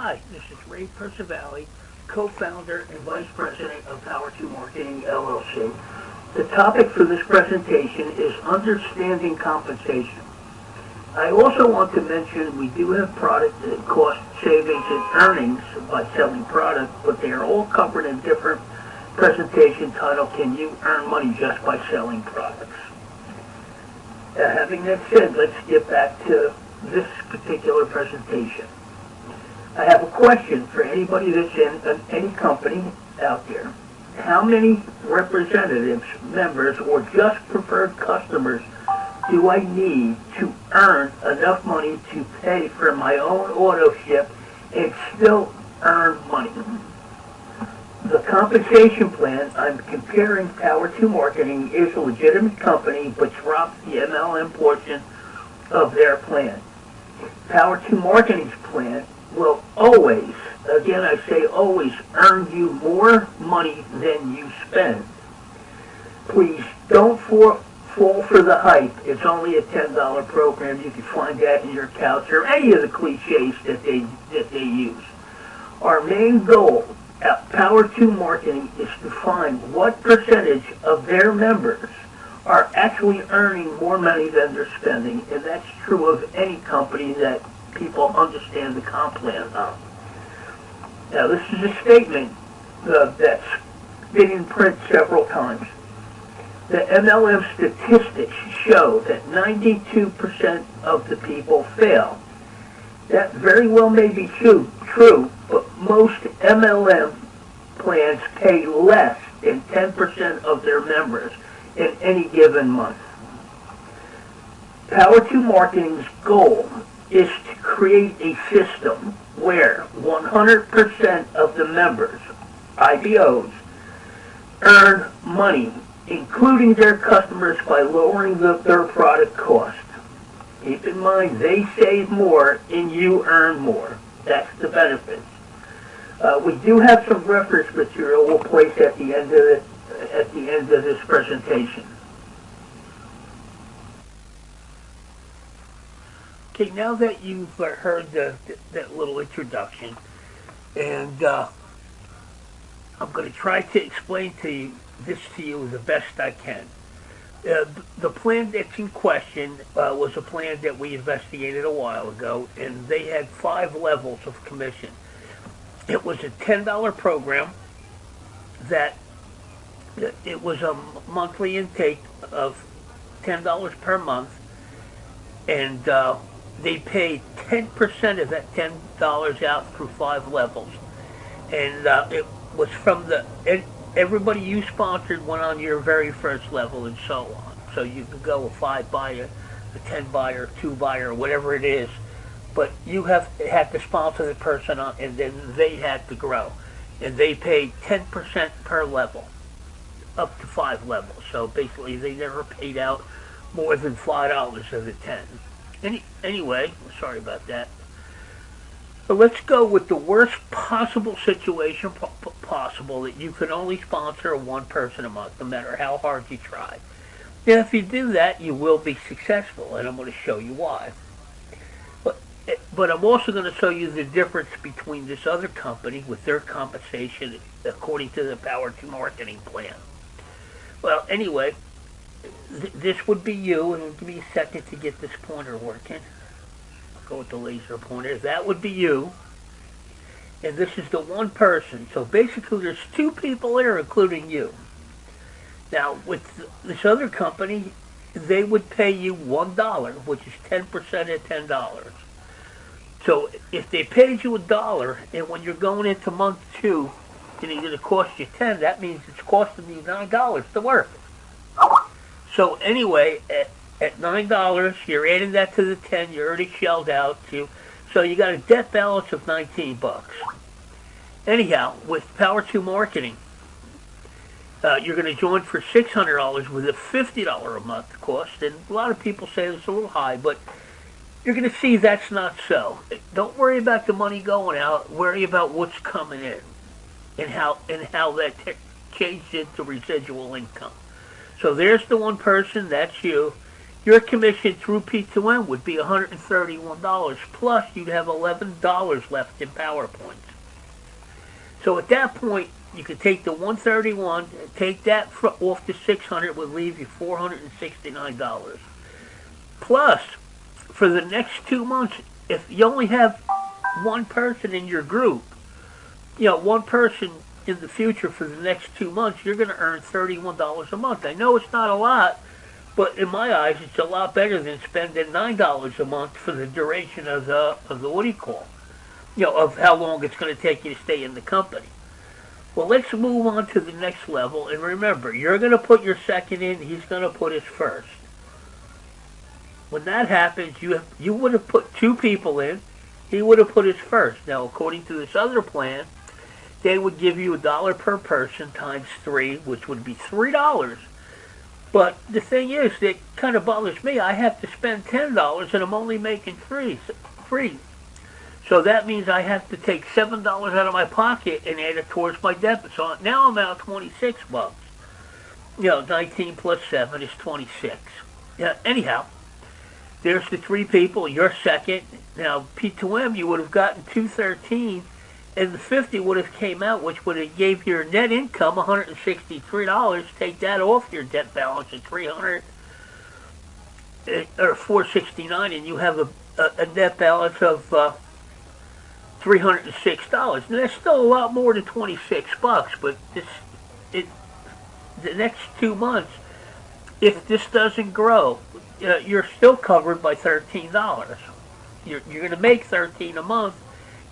Hi, this is Ray Percivali, co-founder and vice president of Power 2 Marketing, LLC. The topic for this presentation is Understanding Compensation. I also want to mention we do have product cost savings and earnings by selling product, but they are all covered in different presentation title, Can You Earn Money Just by Selling Products? Having that said, let's get back to this particular presentation. I have a question for anybody that's in any company out there. How many representatives, members, or just preferred customers do I need to earn enough money to pay for my own auto ship and still earn money? The compensation plan I'm comparing Power 2 Marketing is a legitimate company but drops the MLM portion of their plan. Power 2 Marketing's plan will always, again I say always, earn you more money than you spend. Please don't fall for the hype. It's only a $10 program. You can find that in your couch or any of the cliches that they use. Our main goal at Power 2 Marketing is to find what percentage of their members are actually earning more money than they're spending, and that's true of any company that people understand the comp plan of. Now, this is a statement that's been in print several times. The MLM statistics show that 92% of the people fail. That very well may be true, but most MLM plans pay less than 10% of their members in any given month. Power 2 Marketing's goal is to create a system where 100% of the members, IBOs, earn money, including their customers, by lowering their product cost. Keep in mind, they save more and you earn more. That's the benefits. We do have some reference material we'll place at the end of this presentation. Okay, now that you've heard that little introduction, and I'm going to try to explain this to you the best I can. The plan that's in question was a plan that we investigated a while ago, and they had 5 levels of commission. It was a $10 program that it was a monthly intake of $10 per month, and they paid 10% of that $10 out through 5 levels. And it was from everybody you sponsored went on your very first level and so on. So you could go a 5 buyer, a 10 buyer, 2 buyer, whatever it is. But you had to sponsor the person on, and then they had to grow. And they paid 10% per level, up to 5 levels. So basically they never paid out more than $5 of the 10. Anyway, sorry about that. So let's go with the worst possible situation possible, that you can only sponsor one person a month, no matter how hard you try. And if you do that, you will be successful, and I'm going to show you why. But I'm also going to show you the difference between this other company with their compensation according to the Power 2 Marketing plan. Well, anyway, this would be you, and give me a second to get this pointer working. I'll go with the laser pointer. That would be you, and this is the one person. So basically there's 2 people there, including you. Now, with this other company, they would pay you $1, which is 10% of $10. So if they paid you $1, and when you're going into month 2, and it's going to cost you 10, that means it's costing you $9 to work. So anyway, at $9, you're adding that to the 10 you already shelled out to, so you got a debt balance of $19. Anyhow, with Power 2 Marketing, you're going to join for $600 with a $50 a month cost, and a lot of people say it's a little high, but you're going to see that's not so. Don't worry about the money going out. Worry about what's coming in, and how that changed into residual income. So there's the one person, that's you, your commission through P2M would be $131, plus you'd have $11 left in PowerPoints. So at that point, you could take the 131, take that off the 600, would leave you $469. Plus, for the next 2 months, if you only have one person in your group, one person in the future for the next 2 months, you're going to earn $31 a month. I know it's not a lot, but in my eyes, it's a lot better than spending $9 a month for the duration of the what do you call, of how long it's going to take you to stay in the company. Well, let's move on to the next level, and remember, you're going to put your second in, he's going to put his first. When that happens, you would have put 2 people in, he would have put his first. Now, according to this other plan, they would give you $1 per person times 3, which would be $3. But the thing is, that kind of bothers me. I have to spend $10, and I'm only making $3. So that means I have to take $7 out of my pocket and add it towards my debit. So now I'm out $26. 19 plus 7 is 26. Yeah. Anyhow, there's the 3 people. You're second. Now P2M, you would have gotten 213, and the 50 would have came out, which would have gave your net income $163. Take that off your debt balance at 300 or 469, and you have a net balance of $306. Now that's still a lot more than $26, but the next 2 months, if this doesn't grow, you're still covered by $13. You're going to make $13 a month,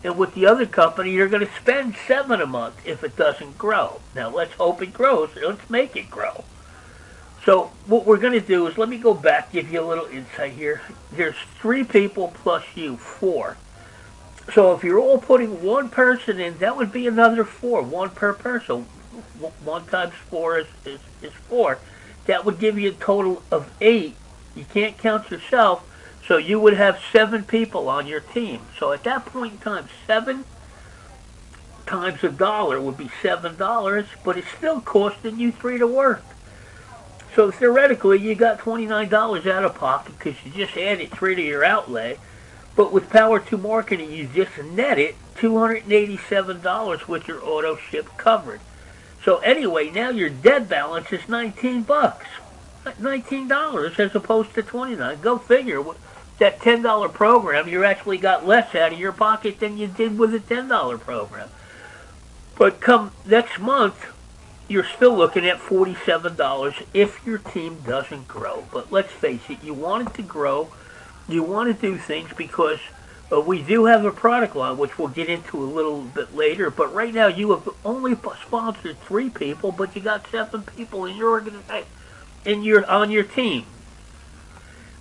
and with the other company, you're going to spend $7 a month if it doesn't grow. Now let's hope it grows. Let's make it grow. So what we're going to do is, let me go back, give you a little insight here. There's 3 people plus you, 4. So if you're all putting 1 person in, that would be another 4, 1 per person. 1 times 4 is 4. That would give you a total of 8. You can't count yourself, so you would have 7 people on your team. So at that point in time, 7 times $1 would be $7, but it's still costing you 3 to work. So theoretically, you got $29 out of pocket because you just added 3 to your outlay. But with Power 2 Marketing, you just netted $287 with your auto ship covered. So anyway, now your debt balance is $19. $19 as opposed to $29. Go figure. That $10 program, you actually got less out of your pocket than you did with a $10 program. But come next month, you're still looking at $47 if your team doesn't grow. But let's face it, you want it to grow. You want to do things because we do have a product line, which we'll get into a little bit later. But right now, you have only sponsored 3 people, but you got 7 people in your organization, on your team.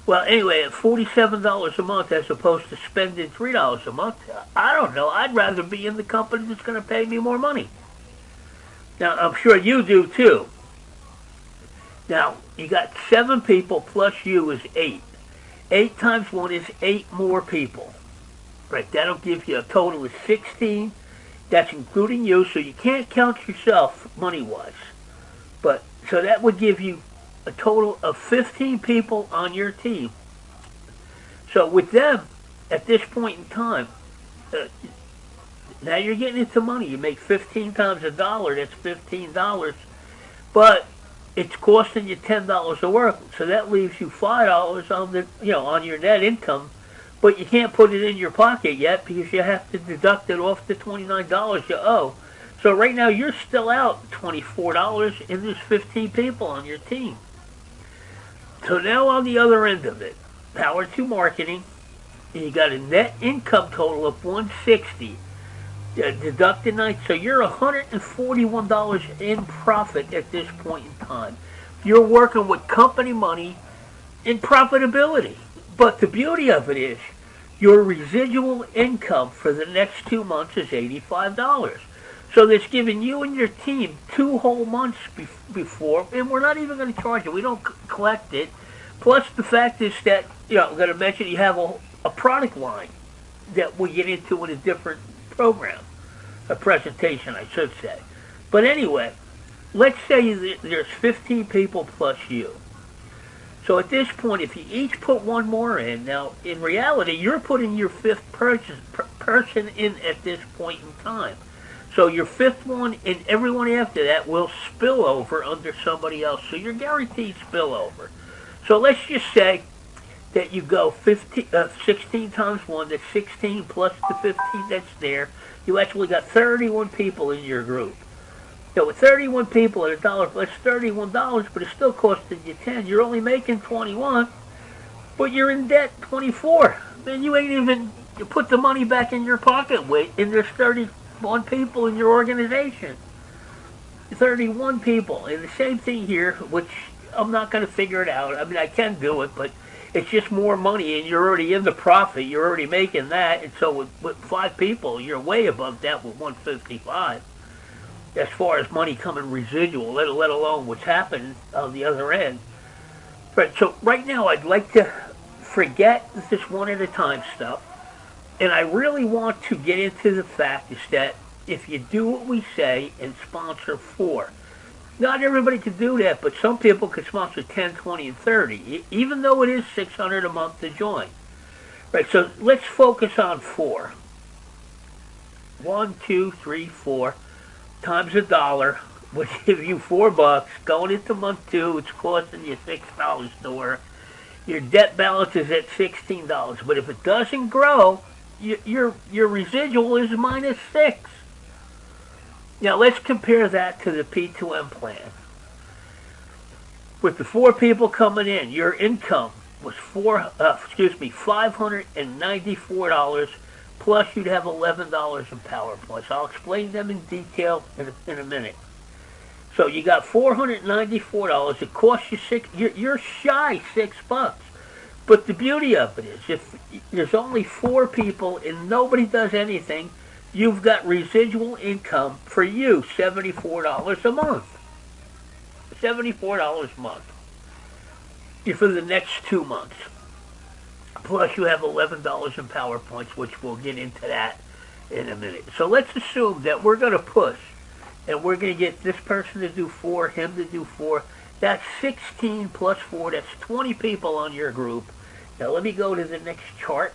Well, anyway, at $47 a month as opposed to spending $3 a month, I don't know. I'd rather be in the company that's going to pay me more money. Now, I'm sure you do too. Now, you got 7 people plus you is 8. 8 times 1 is 8 more people. Right, that'll give you a total of 16. That's including you, so you can't count yourself money-wise. But so that would give you a total of 15 people on your team. So with them, at this point in time, now you're getting into money. You make 15 times $1, that's $15. But it's costing you $10 a work, so that leaves you $5 on the on your net income, but you can't put it in your pocket yet because you have to deduct it off the $29 you owe. So right now you're still out $24, and there's 15 people on your team. So now on the other end of it, Power 2 Marketing, you got a net income total of $160. Deducted 9, so you're $141 in profit at this point in time. You're working with company money in profitability. But the beauty of it is, your residual income for the next 2 months is $85. So that's giving you and your team 2 whole months before, and we're not even going to charge it. We don't collect it. Plus the fact is that, I'm going to mention you have a product line that we get into in a different program, a presentation, I should say. But anyway, let's say there's 15 people plus you. So at this point, if you each put one more in, now in reality, you're putting your fifth person in at this point in time. So your fifth one and everyone after that will spill over under somebody else. So you're guaranteed spillover. So let's just say that you go 16 times 1, that's 16 plus the 15 that's there. You actually got 31 people in your group. So with 31 people at $1, that's $31, but it's still costing you 10. You're only making 21, but you're in debt 24. Man, you ain't even you put the money back in your pocket, and there's 31 people in your organization. 31 people. And the same thing here, which I'm not going to figure it out. I mean, I can do it, but it's just more money, and you're already in the profit. You're already making that. And so with 5 people, you're way above that with 155. As far as money coming residual, let alone what's happening on the other end. Right, so right now I'd like to forget this one at a time stuff, and I really want to get into the fact is that if you do what we say and sponsor 4, not everybody can do that, but some people can sponsor 10, 20, and 30, even though it is $600 a month to join. Right, so let's focus on 4. 1, 2, 3, 4. Times $1 would give you $4. Going into month 2, it's costing you $6 to work. Your debt balance is at $16. But if it doesn't grow, your residual is -6. Now let's compare that to the P2M plan. With the 4 people coming in, your income was $594. Plus, you'd have $11 in PowerPoints. I'll explain them in detail in a minute. So you got $494. It costs you you're shy $6. But the beauty of it is, if there's only 4 people and nobody does anything, you've got residual income for you, $74 a month. $74 a month for the next 2 months. Plus, you have $11 in PowerPoints, which we'll get into that in a minute. So let's assume that we're going to push, and we're going to get this person to do 4, him to do 4. That's 16 plus 4. That's 20 people on your group. Now, let me go to the next chart.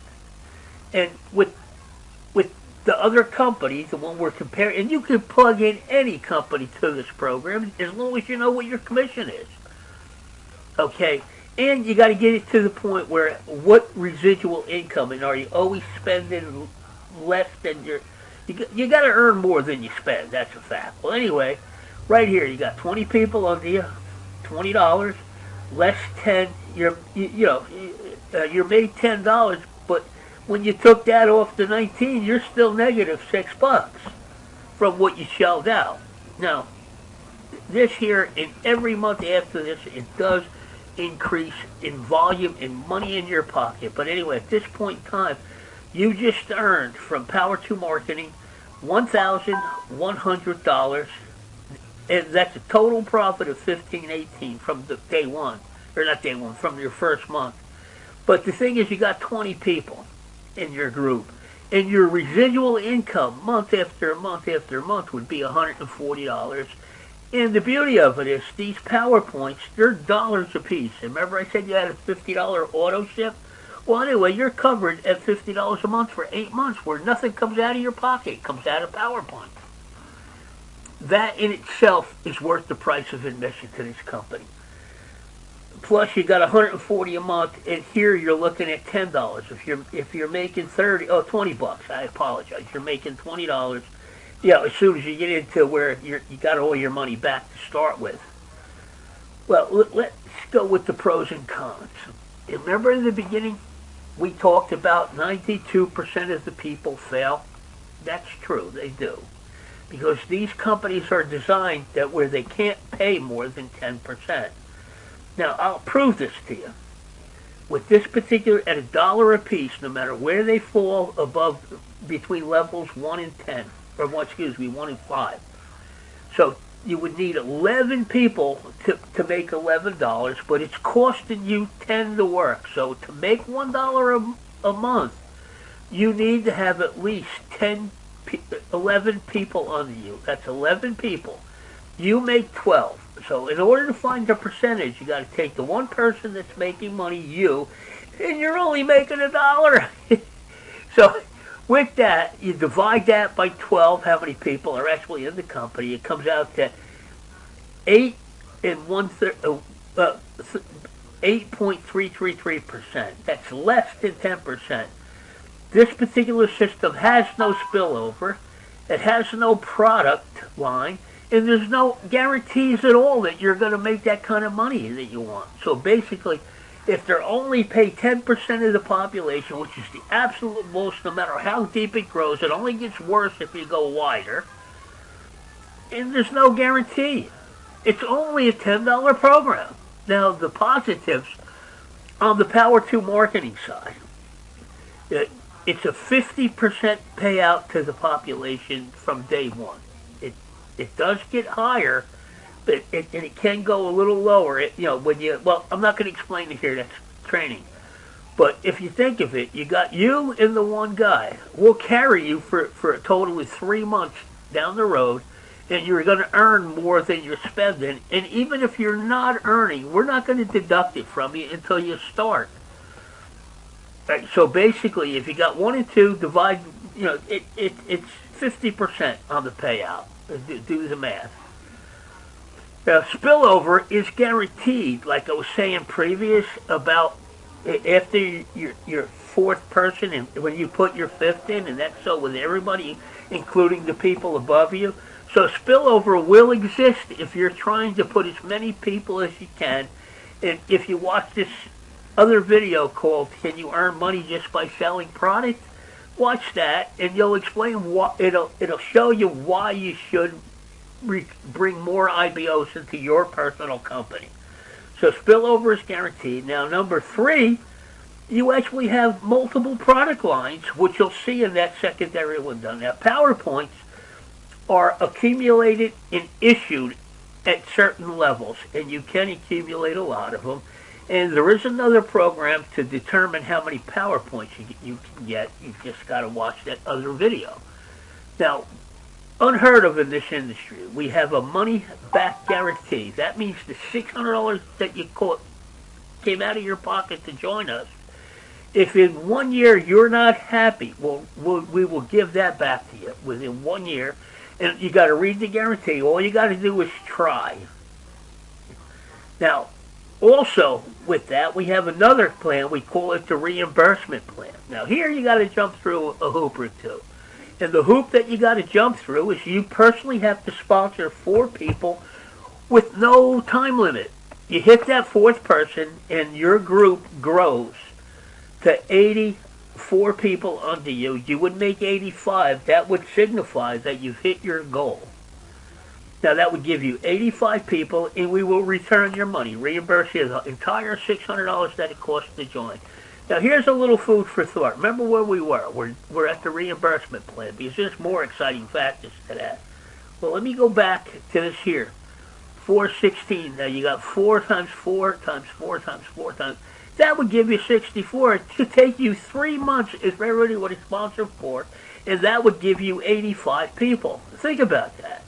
And with the other company, the one we're comparing, and you can plug in any company to this program as long as you know what your commission is. Okay? And you got to get it to the point where what residual income, and are you always spending less than you got to earn more than you spend. That's a fact. Well, anyway, right here you got 20 people under you, $20 less 10. You're made $10, but when you took that off the 19, you're still negative $6 from what you shelled out. Now, this here, and every month after this, it does increase in volume and money in your pocket. But anyway, at this point in time, you just earned from Power 2 Marketing $1,100, and that's a total profit of $1,518 from the day one, or not day one, from your first month. But the thing is, you got 20 people in your group, and your residual income month after month after month would be $140. And the beauty of it is, these PowerPoints, they're dollars a piece. And remember I said you had a $50 auto ship? Well, anyway, you're covered at $50 a month for 8 months, where nothing comes out of your pocket. It comes out of PowerPoint. That in itself is worth the price of admission to this company. Plus, you got $140 a month, and here you're looking at $10. If you're making $20, I apologize. You're making $20. As soon as you get into where you got all your money back to start with. Well, let's go with the pros and cons. Remember in the beginning, we talked about 92% of the people fail. That's true, they do. Because these companies are designed that where they can't pay more than 10%. Now, I'll prove this to you. With this particular, at $1 a piece, no matter where they fall above, between levels 1 and 10, or 1 and 5. So you would need 11 people to make $11, but it's costing you 10 to work. So to make $1 a month, you need to have at least 11 people under you. That's 11 people. You make 12. So in order to find the percentage, you got to take the one person that's making money, you, and you're only making $1. So with that, you divide that by 12, how many people are actually in the company. It comes out to 8 and 8.333%. That's less than 10%. This particular system has no spillover. It has no product line. And there's no guarantees at all that you're going to make that kind of money that you want. So basically, if they're only pay 10% of the population, which is the absolute most, no matter how deep it grows, it only gets worse if you go wider. And there's no guarantee. It's only a $10 program. Now, the positives on the Power 2 marketing side, it's a 50% payout to the population from day one. It does get higher, but it can go a little lower. Well, I'm not going to explain it here. That's training. But if you think of it, you got you and the one guy. We'll carry you for a total of 3 months down the road, and you're going to earn more than you're spending. And even if you're not earning, we're not going to deduct it from you until you start. Right, so basically, if you got 1 and 2, divide, it's 50% on the payout. Do the math. Now, spillover is guaranteed, like I was saying previous, about after your fourth person, and when you put your fifth in, and that's so with everybody, including the people above you. So spillover will exist if you're trying to put as many people as you can. And if you watch this other video called "Can You Earn Money Just by Selling Product?" watch that, and you'll explain what it'll show you why you should bring more IBOs into your personal company. So spillover is guaranteed. Now, number 3, you actually have multiple product lines, which you'll see in that secondary window. Now, PowerPoints are accumulated and issued at certain levels, and you can accumulate a lot of them. And there is another program to determine how many PowerPoints you can get. You've just got to watch that other video. Now, unheard of in this industry, we have a money-back guarantee. That means the $600 that you came out of your pocket to join us, if in 1 year you're not happy, we will give that back to you within 1 year. And you got to read the guarantee. All you got to do is try. Now, also, with that, we have another plan. We call it the reimbursement plan. Now, here you got to jump through a hoop or two. And the hoop that you got to jump through is you personally have to sponsor 4 people with no time limit. You hit that 4th person, and your group grows to 84 people under you. You would make 85. That would signify that you've hit your goal. Now, that would give you 85 people, and we will return your money, reimburse you the entire $600 that it costs to join. Now, here's a little food for thought. Remember where we were. We're at the reimbursement plan, because there's more exciting factors to that. Well, let me go back to this here. 416. Now, you got 4 times 4 times 4 times 4 times. That would give you 64. It should take you 3 months is already what it's sponsored for, and that would give you 85 people. Think about that.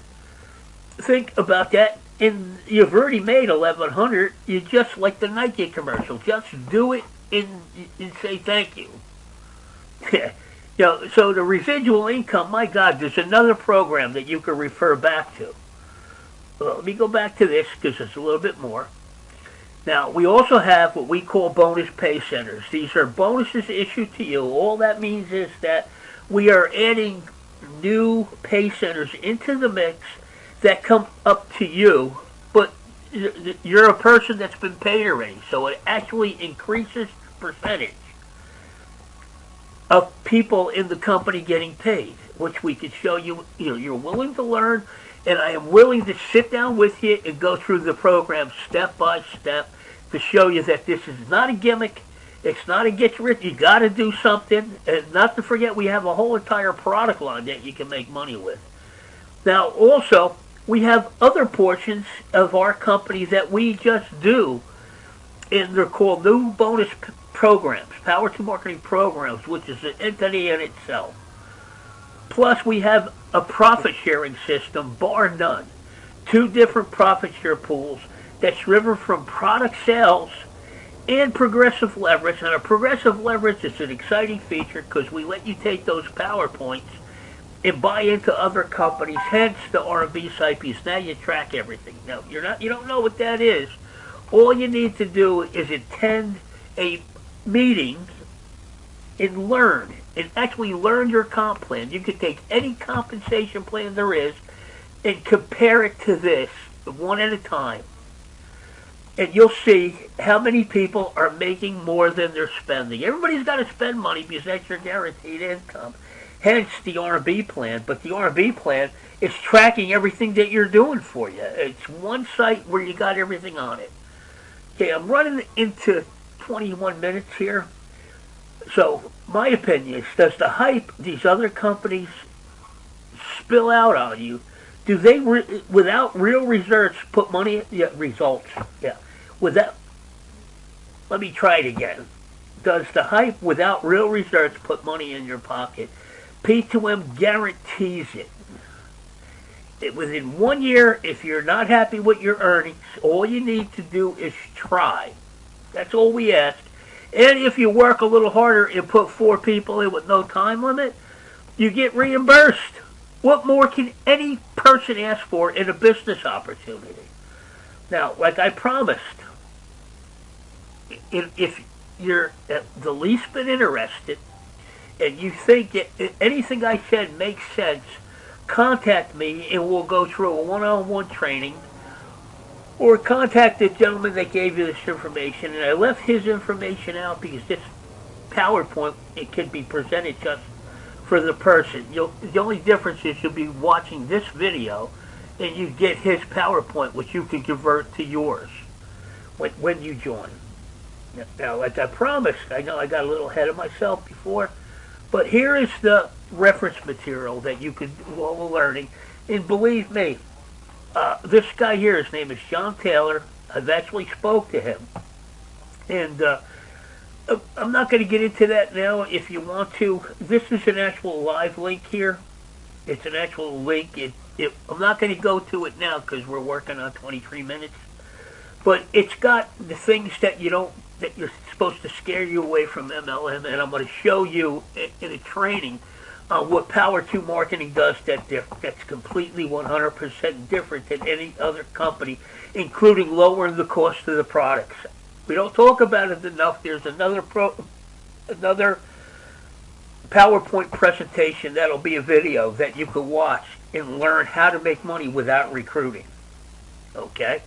Think about that, and you've already made 1,100. You just like the Nike commercial. Just do it and say thank you. So the residual income, my God, there's another program that you can refer back to. Well, let me go back to this because it's a little bit more. Now, we also have what we call bonus pay centers. These are bonuses issued to you. All that means is that we are adding new pay centers into the mix that come up to you, but you're a person that's been paid already, so it actually increases the percentage of people in the company getting paid, which we could show you. You're willing to learn, and I am willing to sit down with you and go through the program step by step to show you that this is not a gimmick. It's not a get rich. You got to do something, and not to forget we have a whole entire product line that you can make money with. Now, also, we have other portions of our company that we just do, and they're called new bonus programs, Power to Marketing programs, which is an entity in itself. Plus, we have a profit-sharing system, bar none. two different profit share pools that's driven from product sales and progressive leverage. And a progressive leverage is an exciting feature because we let you take those PowerPoints and buy into other companies. Hence the R&B site piece. Now you track everything. Now you don't know what that is. All you need to do is attend a meeting and learn, and actually learn your comp plan. You can take any compensation plan there is and compare it to this one at a time. And you'll see how many people are making more than they're spending. Everybody's got to spend money because that's your guaranteed income. Hence the R&B plan. But the R&B plan is tracking everything that you're doing for you. It's one site where you got everything on it. Okay, I'm running into 21 minutes here. So my opinion is, does the hype these other companies spill out on you? Do they, without real results, put money? Yeah, results. Yeah. Without. Let me try it again. Does the hype without real results put money in your pocket? P2M guarantees it. Within 1 year, if you're not happy with your earnings, all you need to do is try. That's all we ask. And if you work a little harder and put 4 people in with no time limit, you get reimbursed. What more can any person ask for in a business opportunity? Now, like I promised, if you're at the least bit interested and you think anything I said makes sense, contact me and we'll go through a one-on-one training, or contact the gentleman that gave you this information. And I left his information out because this PowerPoint, it can be presented just for the person. The only difference is you'll be watching this video and you get his PowerPoint, which you can convert to yours when you join. Now, like I promised, I know I got a little ahead of myself before, but here is the reference material that you could do all the learning. And believe me, this guy here, his name is John Taylor. I've actually spoke to him. And I'm not going to get into that now. If you want to, this is an actual live link here. It's an actual link. I'm not going to go to it now because we're working on 23 minutes. But it's got the things that you're supposed to scare you away from MLM, and I'm going to show you in a training what Power 2 Marketing does that's completely 100% different than any other company, including lowering the cost of the products. We don't talk about it enough. There's another PowerPoint presentation that'll be a video that you can watch and learn how to make money without recruiting. Okay?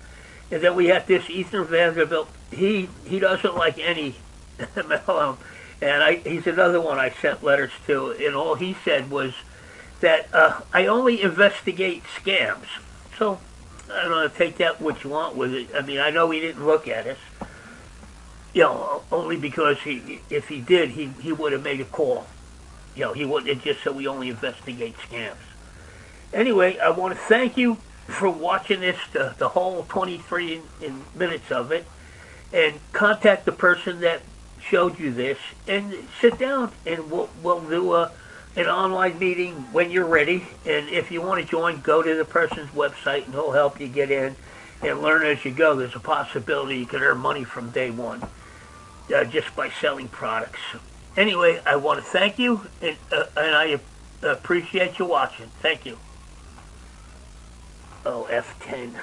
And then we have this Ethan Vanderbilt. He doesn't like any MLM. And he's another one I sent letters to, and all he said was that I only investigate scams. So I don't know, take that what you want with it. I mean, I know he didn't look at us, only because if he did, he would have made a call. He wouldn't just so we only investigate scams. Anyway, I want to thank you for watching this, the whole 23 minutes of it, and contact the person that showed you this, and sit down and we'll do an online meeting when you're ready. And if you want to join, go to the person's website and he'll help you get in and learn as you go. There's a possibility you can earn money from day one just by selling products. Anyway, I want to thank you, and I appreciate you watching. Thank you. Oh, F10.